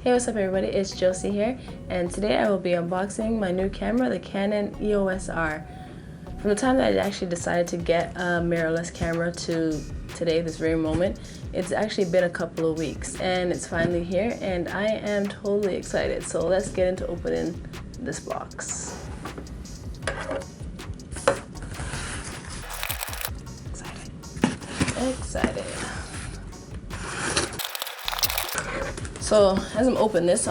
Hey, what's up everybody, it's Josie here, and today I will be unboxing my new camera, the Canon EOS R. From the time that I actually decided to get a mirrorless camera to today, this very moment, it's actually been a couple of weeks, and it's finally here, and I am totally excited. So let's get into opening this box. Excited. So as I'm opening this,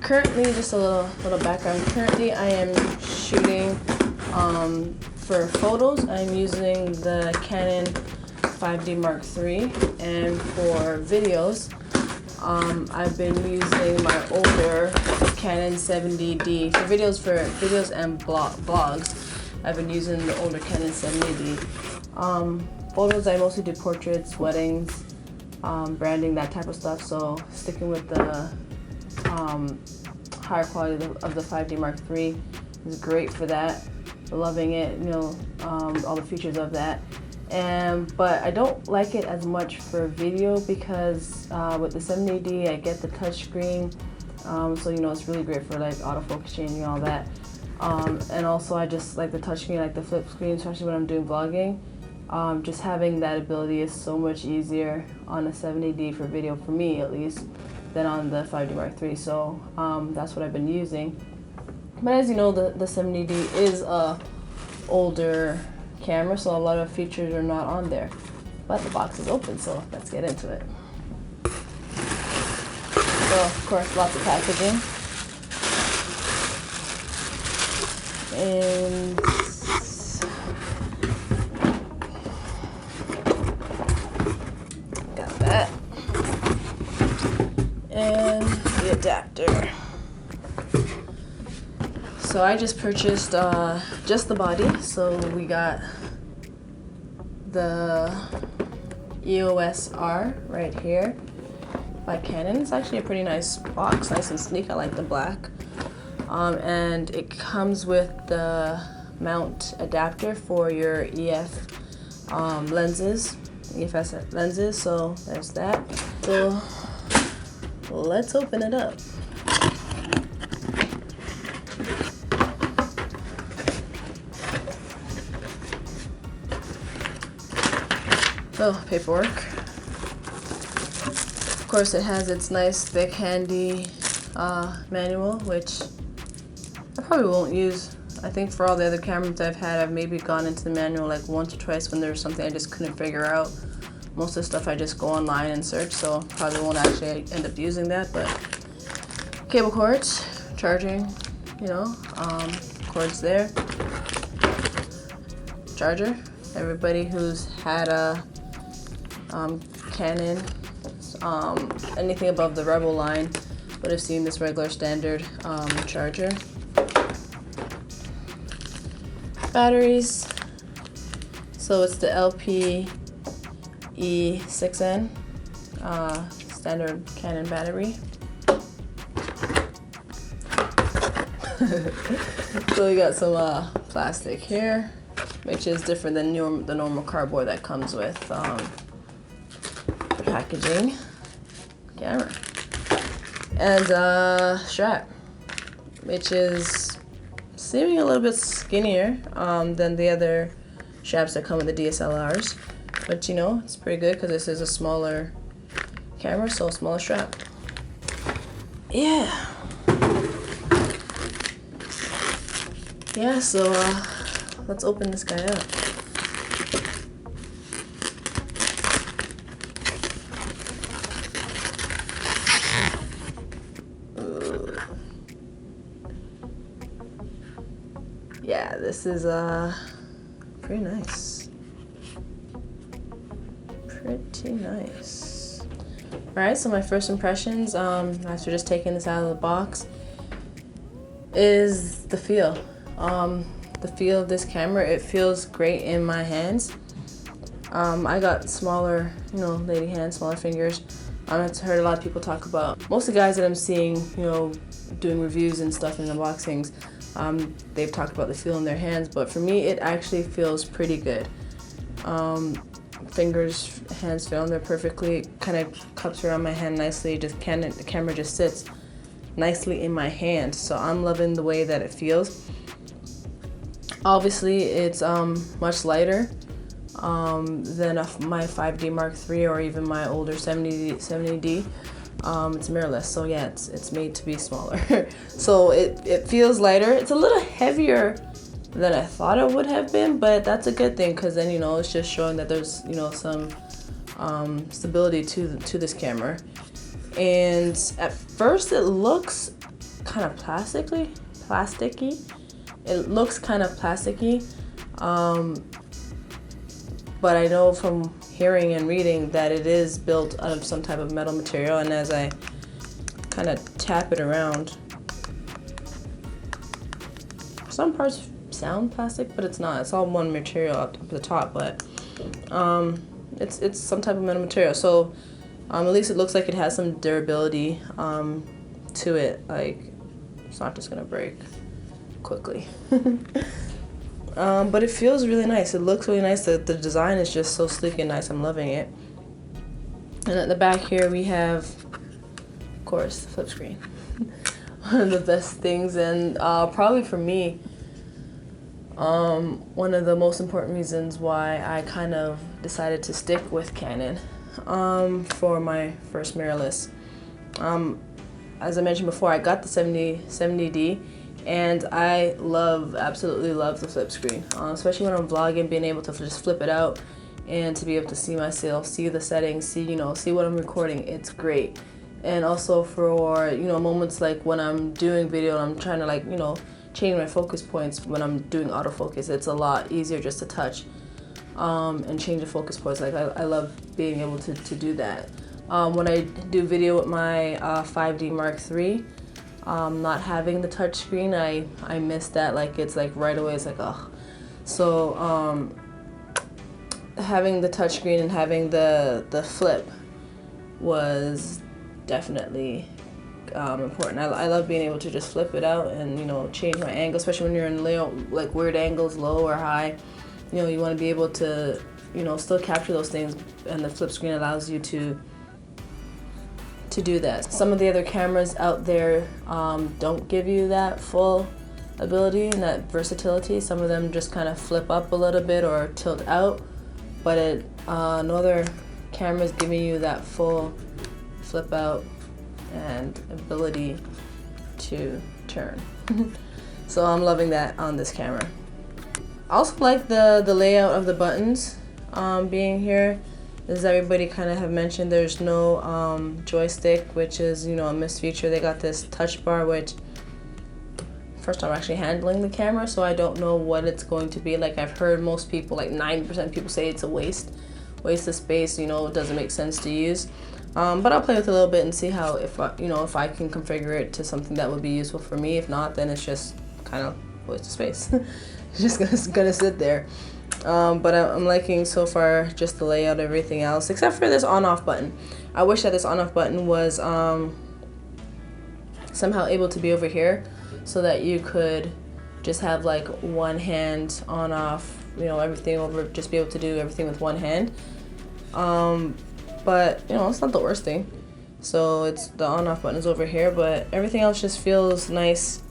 currently, just a little background. Currently, I am shooting for photos. I'm using the Canon 5D Mark III, and for videos, I've been using my older Canon 70D. For videos and blogs, I've been using the older Canon 70D. Photos, I mostly do portraits, weddings, branding, that type of stuff. So sticking with the higher quality of the 5D Mark III is great for that. Loving it, you know, all the features of that. But I don't like it as much for video because with the 70D I get the touch screen, so you know it's really great for like autofocus changing, all that. And also I just like the touch screen, like the flip screen, especially when I'm doing vlogging. Just having that ability is so much easier on a 70D for video, for me at least, than on the 5D Mark III. So that's what I've been using. But as you know, the 70D is a older camera, so a lot of features are not on there. But the box is open, so let's get into it. So of course, lots of packaging. And got that. And the adapter. So I just purchased just the body. So we got the EOS R right here by Canon. It's actually a pretty nice box, nice and sleek. I like the black. And it comes with the mount adapter for your EFS lenses. So there's that. So let's open it up. So, paperwork. Of course, it has its nice, thick, handy manual, which I probably won't use. I think for all the other cameras I've had, I've maybe gone into the manual like once or twice when there was something I just couldn't figure out. Most of the stuff I just go online and search, so probably won't actually end up using that. But cable cords, charging, you know, cords there. Charger. Everybody who's had a Canon, anything above the Rebel line would have seen this regular standard charger. Batteries. So it's the LPE6N standard Canon battery. So we got some plastic here, which is different than the normal cardboard that comes with the packaging camera. And strap, which is seeming a little bit skinnier than the other straps that come with the DSLRs. But you know, it's pretty good because this is a smaller camera, so a smaller strap. Yeah, so let's open this guy up. Ooh. Yeah, this is pretty nice. Pretty nice. Alright, so my first impressions after just taking this out of the box is the feel. The feel of this camera, it feels great in my hands. I got smaller, you know, lady hands, smaller fingers. I've heard a lot of people talk about, most of the guys that I'm seeing, you know, doing reviews and stuff in unboxings, they've talked about the feel in their hands, but for me, it actually feels pretty good. Hands fit on there perfectly. Kind of cups around my hand nicely. The camera just sits nicely in my hand. So I'm loving the way that it feels. Obviously, it's much lighter than my 5D Mark III or even my older 70D. It's mirrorless, so yeah, it's made to be smaller. So it feels lighter. It's a little heavier than I thought it would have been, but that's a good thing, because then, you know, it's just showing that there's, you know, some stability to this camera. And at first it looks kind of plasticky. It looks kind of plasticky, but I know from hearing and reading that it is built out of some type of metal material. And as I kind of tap it around, some parts sound plastic, but it's not. It's all one material up at the top, but it's some type of metal material. So at least it looks like it has some durability to it. Like, it's not just gonna break quickly. But it feels really nice. It looks really nice. The design is just so sleek and nice. I'm loving it. And at the back here we have, of course, the flip screen. One of the best things, and probably for me, one of the most important reasons why I kind of decided to stick with Canon for my first mirrorless. As I mentioned before, I got the 70D, and I absolutely love the flip screen, especially when I'm vlogging, being able to just flip it out and to be able to see myself, see the settings, see what I'm recording. It's great. And also for, you know, moments like when I'm doing video and I'm trying to, like, you know, change my focus points when I'm doing autofocus, it's a lot easier just to touch and change the focus points. Like, I love being able to do that. When I do video with my 5D Mark III, not having the touch screen, I miss that. Like, it's like right away, it's like, ugh. So having the touch screen and having the flip was definitely important. I love being able to just flip it out and, you know, change my angle, especially when you're in like weird angles, low or high. You know, you want to be able to, you know, still capture those things, and the flip screen allows you to do that. Some of the other cameras out there don't give you that full ability and that versatility. Some of them just kind of flip up a little bit or tilt out, but no other camera is giving you that full flip out and ability to turn. So I'm loving that on this camera. I also like the layout of the buttons being here. As everybody kind of have mentioned, there's no joystick, which is, you know, a missed feature. They got this touch bar, which first time I'm actually handling the camera, so I don't know what it's going to be. Like, I've heard most people, like 90% of people, say it's a waste of space, you know, it doesn't make sense to use. But I'll play with it a little bit and see how, if I can configure it to something that would be useful for me. If not, then it's just kind of a waste of space. It's just gonna sit there. But I'm liking so far just the layout, everything else, except for this on-off button. I wish that this on-off button was somehow able to be over here, so that you could just have like one hand on-off, you know, everything over, just be able to do everything with one hand. But, you know, it's not the worst thing. So it's the on-off button is over here, but everything else just feels nice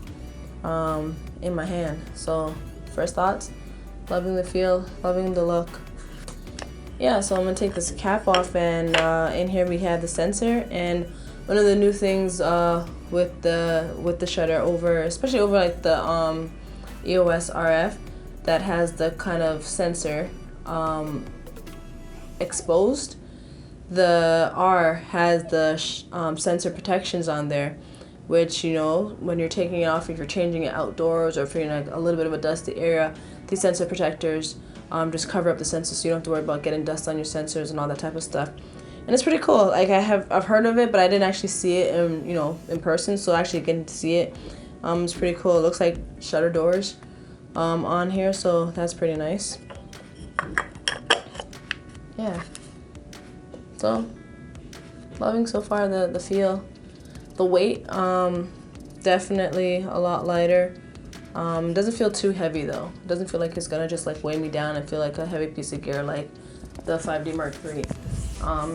in my hand. So first thoughts, loving the feel, loving the look. Yeah, so I'm gonna take this cap off, and in here we have the sensor. And one of the new things with the shutter over, especially over like the EOS RF, that has the kind of sensor exposed. The R has the sensor protections on there, which, you know, when you're taking it off, if you're changing it outdoors or if you're in like a little bit of a dusty area, these sensor protectors just cover up the sensor, so you don't have to worry about getting dust on your sensors and all that type of stuff. And it's pretty cool. Like, I've heard of it, but I didn't actually see it in person. So actually getting to see it, it's pretty cool. It looks like shutter doors on here, so that's pretty nice. Yeah. So loving so far the feel. The weight, definitely a lot lighter. Doesn't feel too heavy though. Doesn't feel like it's gonna just like weigh me down and feel like a heavy piece of gear like the 5D Mark III.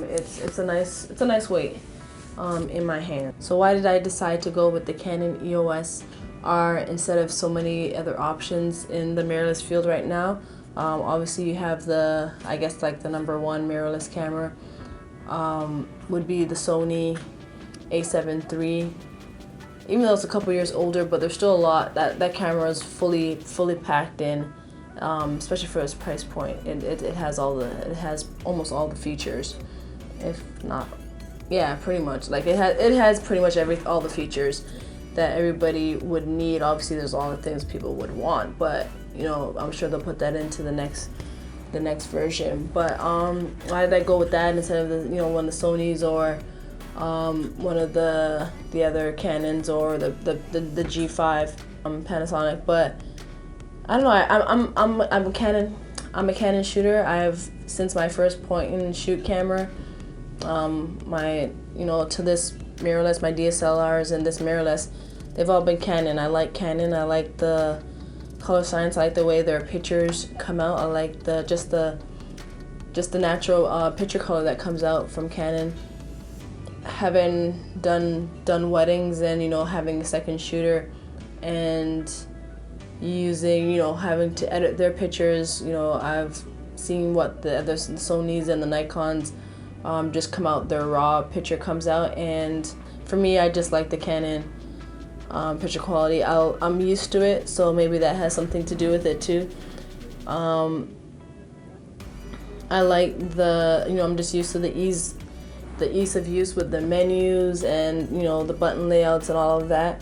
It's a nice weight. in my hand. So why did I decide to go with the Canon EOS R instead of so many other options in the mirrorless field right now? Obviously you have the, I guess like the #1 mirrorless camera would be the Sony a7 III. Even though it's a couple years older, but there's still a lot. That camera is fully packed in, especially for its price point. It has almost all the features, if not, yeah, pretty much. Like it has pretty much all the features that everybody would need. Obviously, there's all the things people would want, but you know, I'm sure they'll put that into the next version. But why did I go with that instead of the, you know, one of the Sonys or one of the other Canons or the G5 Panasonic? But I don't know. I'm a Canon shooter. I've, since my first point and shoot camera, my, you know, to this mirrorless, my DSLRs and this mirrorless, they've all been Canon. I like Canon. I like the color science. I like the way their pictures come out. I like just the natural picture color that comes out from Canon. Having done weddings and, you know, having a second shooter and using, you know, having to edit their pictures, you know, I've seen what the other Sonys and the Nikons just come out, their raw picture comes out, and for me, I just like the Canon picture quality. I'm used to it, so maybe that has something to do with it too. I like the, you know, I'm just used to the ease of use with the menus and, you know, the button layouts and all of that.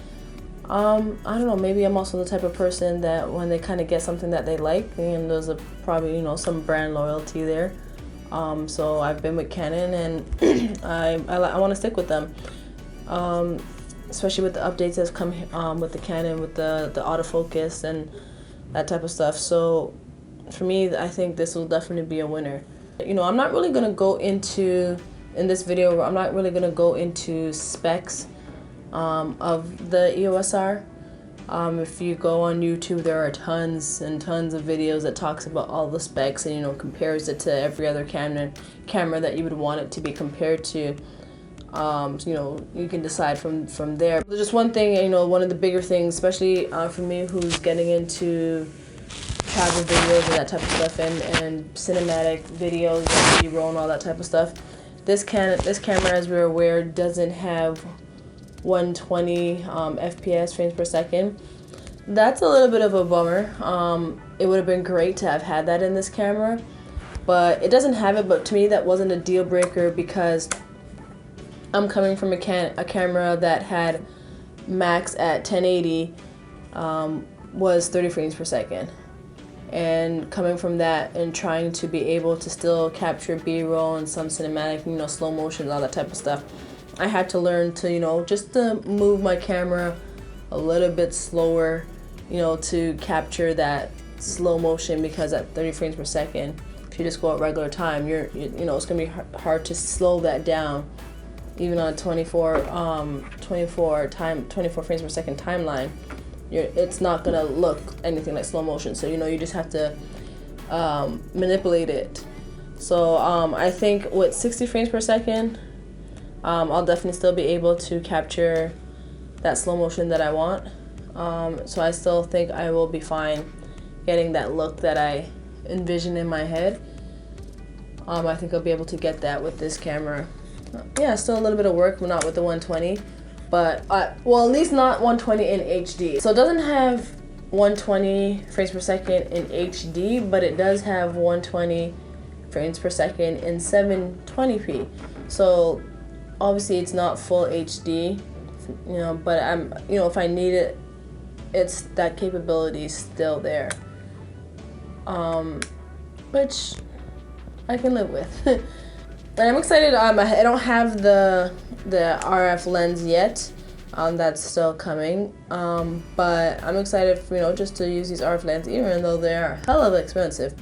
I don't know, maybe I'm also the type of person that when they kind of get something that they like, and there's probably, you know, some brand loyalty there. So I've been with Canon, and I want to stick with them, especially with the updates that's come with the Canon, with the autofocus and that type of stuff. So for me, I think this will definitely be a winner. You know, I'm not really going to go into, in this video, I'm not really going to go into specs of the EOS R. If you go on YouTube, there are tons and tons of videos that talks about all the specs and, you know, compares it to every other camera that you would want it to be compared to. You know, you can decide from there. There's just one thing, you know, one of the bigger things, especially for me who's getting into travel videos and that type of stuff, and cinematic videos and B-roll and all that type of stuff. This camera, as we're aware, doesn't have 120 FPS, frames per second. That's a little bit of a bummer. It would have been great to have had that in this camera, but it doesn't have it. But to me, that wasn't a deal breaker, because I'm coming from a camera that had max at 1080 was 30 frames per second. And coming from that and trying to be able to still capture B-roll and some cinematic, you know, slow motion, all that type of stuff, I had to learn to, you know, just to move my camera a little bit slower, you know, to capture that slow motion, because at 30 frames per second, if you just go at regular time, you know, it's gonna be hard to slow that down, even on a 24 frames per second timeline. It's not gonna look anything like slow motion. So, you know, you just have to manipulate it. So I think with 60 frames per second, I'll definitely still be able to capture that slow motion that I want. So I still think I will be fine getting that look that I envision in my head. I think I'll be able to get that with this camera. Yeah, still a little bit of work, but not with the 120. But, well, at least not 120 in HD. So it doesn't have 120 frames per second in HD, but it does have 120 frames per second in 720p. So obviously it's not full HD, you know, but you know, if I need it, it's that capability is still there, which I can live with. And I'm excited. I don't have the RF lens yet. That's still coming. But I'm excited for, you know, just to use these RF lenses, even though they are hella expensive.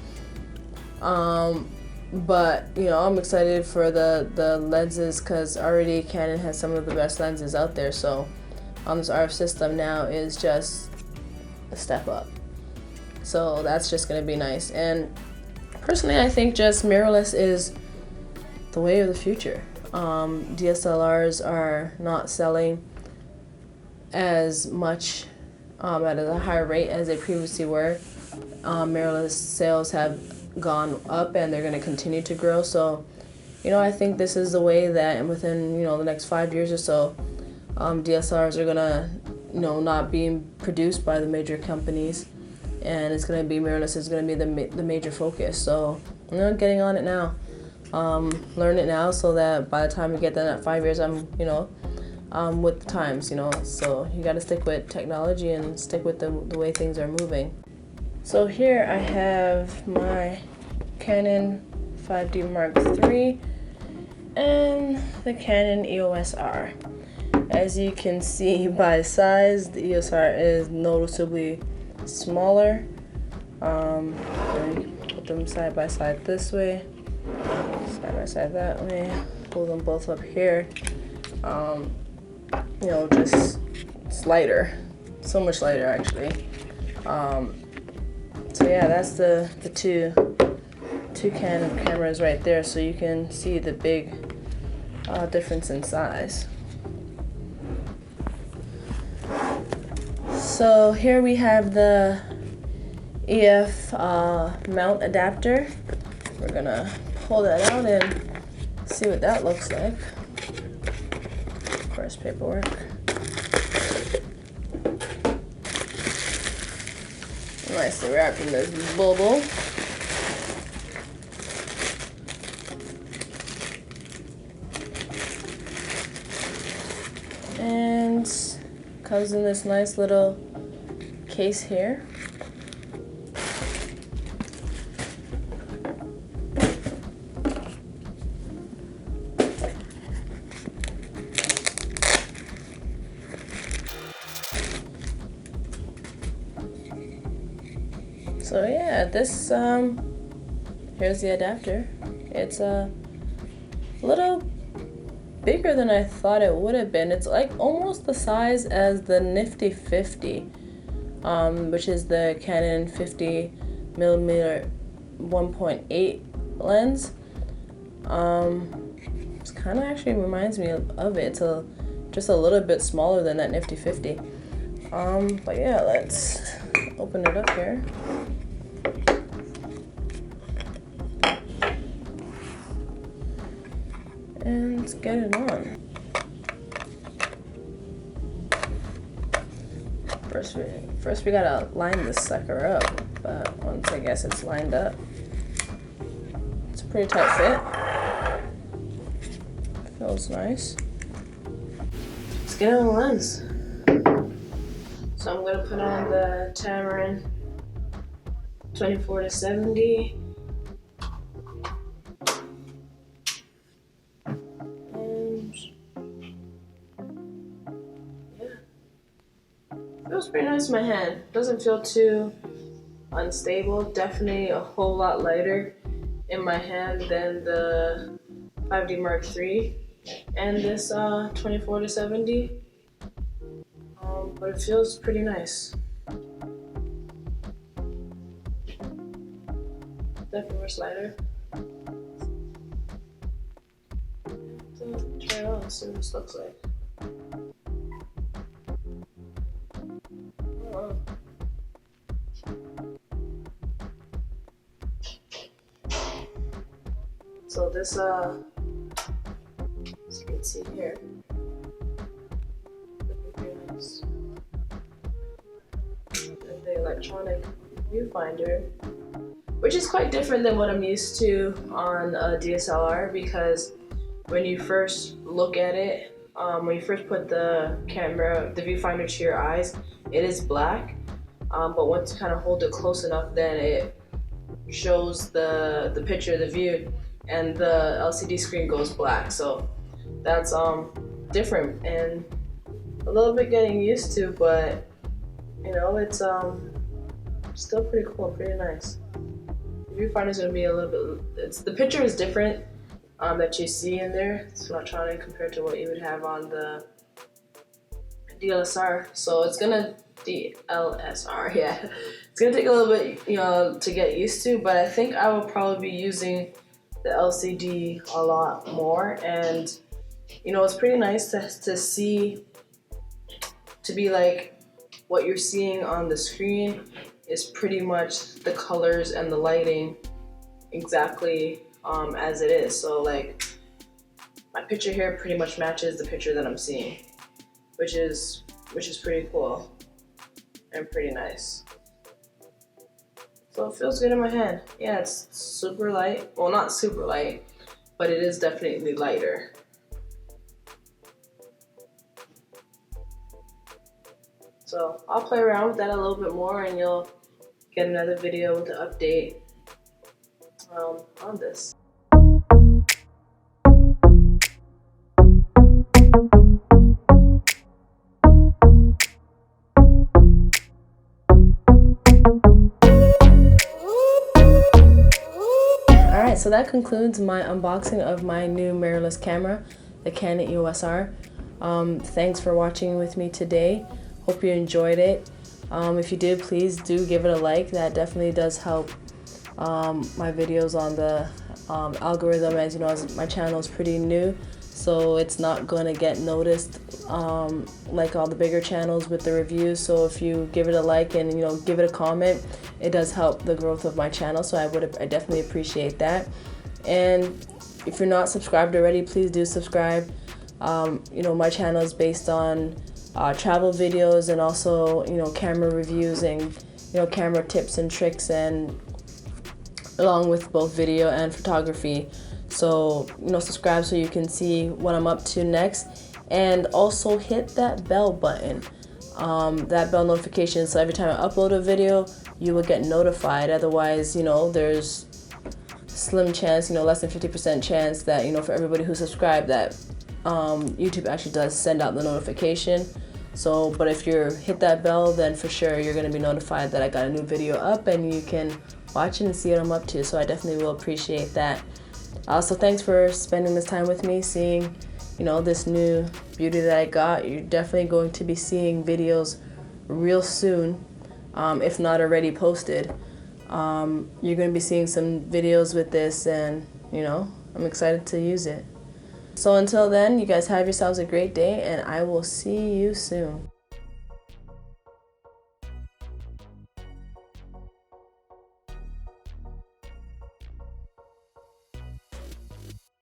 But, you know, I'm excited for the lenses, because already Canon has some of the best lenses out there. So this RF system now is just a step up. So that's just gonna be nice. And personally, I think just mirrorless is the way of the future. DSLRs are not selling as much at a higher rate as they previously were. Mirrorless sales have gone up and they're going to continue to grow. So, I think this is the way that within, the next 5 years or so, DSLRs are going to, not being produced by the major companies, and it's going to be mirrorless is going to be the major focus. So, getting on it now. Learn it now so that by the time we get done at 5 years, I'm, with the times, So you got to stick with technology and stick with the way things are moving. So here I have my Canon 5D Mark III and the Canon EOS R. As you can see by size, the EOS R is noticeably smaller. Put them side by side this way, side by side that way, pull them both up here. Just it's lighter, so much lighter actually. So yeah, that's the two Canon cameras right there, so you can see the big difference in size. So here we have the EF mount adapter. We're gonna pull that out and see what that looks like. Of course, paperwork. Nicely wrapped in this bubble. And comes in this nice little case here. So yeah, this here's the adapter. It's a little bigger than I thought it would have been. It's like almost the size as the Nifty 50, which is the Canon 50mm 1.8 lens. It kind of actually reminds me of it. It's just a little bit smaller than that Nifty 50. But yeah, let's open it up here. And let's get it on. First we gotta line this sucker up, but once I guess it's lined up, it's a pretty tight fit. Feels nice. Let's get on the lens. So I'm gonna put on the Tamron 24-70. Feels pretty nice in my hand. Doesn't feel too unstable. Definitely a whole lot lighter in my hand than the 5D Mark III and this 24-70. But it feels pretty nice. Definitely much lighter. So try it on and see what this looks like. So this, as you can see here, very nice. And the electronic viewfinder, which is quite different than what I'm used to on a DSLR, because when you first look at it, when you first put the viewfinder to your eyes, it is black. But once you kind of hold it close enough, then it shows the picture of the view, and the LCD screen goes black. So that's different and a little bit getting used to, but it's still pretty cool and pretty nice. The viewfinder is gonna be a little bit. The picture is different that you see in there. It's electronic compared to what you would have on the DSLR. So it's gonna DSLR, yeah. It's gonna take a little bit, to get used to, but I think I will probably be using the LCD a lot more, and you know, it's pretty nice to see, to be like, what you're seeing on the screen is pretty much the colors and the lighting exactly as it is. So like, my picture here pretty much matches the picture that I'm seeing, which is pretty cool and pretty nice. So it feels good in my hand. Yeah, it's super light. Well, not super light, but it is definitely lighter. So I'll play around with that a little bit more, and you'll get another video with an update on this. Alright, so that concludes my unboxing of my new mirrorless camera, the Canon EOS R. Thanks for watching with me today. Hope you enjoyed it. If you did, please do give it a like. That definitely does help my videos on the algorithm. As you know, my channel is pretty new, so it's not going to get noticed like all the bigger channels with the reviews. So if you give it a like and, you know, give it a comment, it does help the growth of my channel, so I definitely appreciate that. And if you're not subscribed already, please do subscribe. You know, my channel is based on travel videos and also, you know, camera reviews and, you know, camera tips and tricks, and along with both video and photography. So, you know, subscribe so you can see what I'm up to next, and also hit that bell button, that bell notification, so every time I upload a video you will get notified. Otherwise, you know, there's slim chance, you know, less than 50% chance that, you know, for everybody who subscribed, that YouTube actually does send out the notification. So, but if you hit that bell, then for sure you're going to be notified that I got a new video up, and you can watch it and see what I'm up to. So I definitely will appreciate that. Also, thanks for spending this time with me, seeing, you know, this new beauty that I got. You're definitely going to be seeing videos real soon, if not already posted. You're going to be seeing some videos with this, and, you know, I'm excited to use it. So until then, you guys have yourselves a great day, and I will see you soon.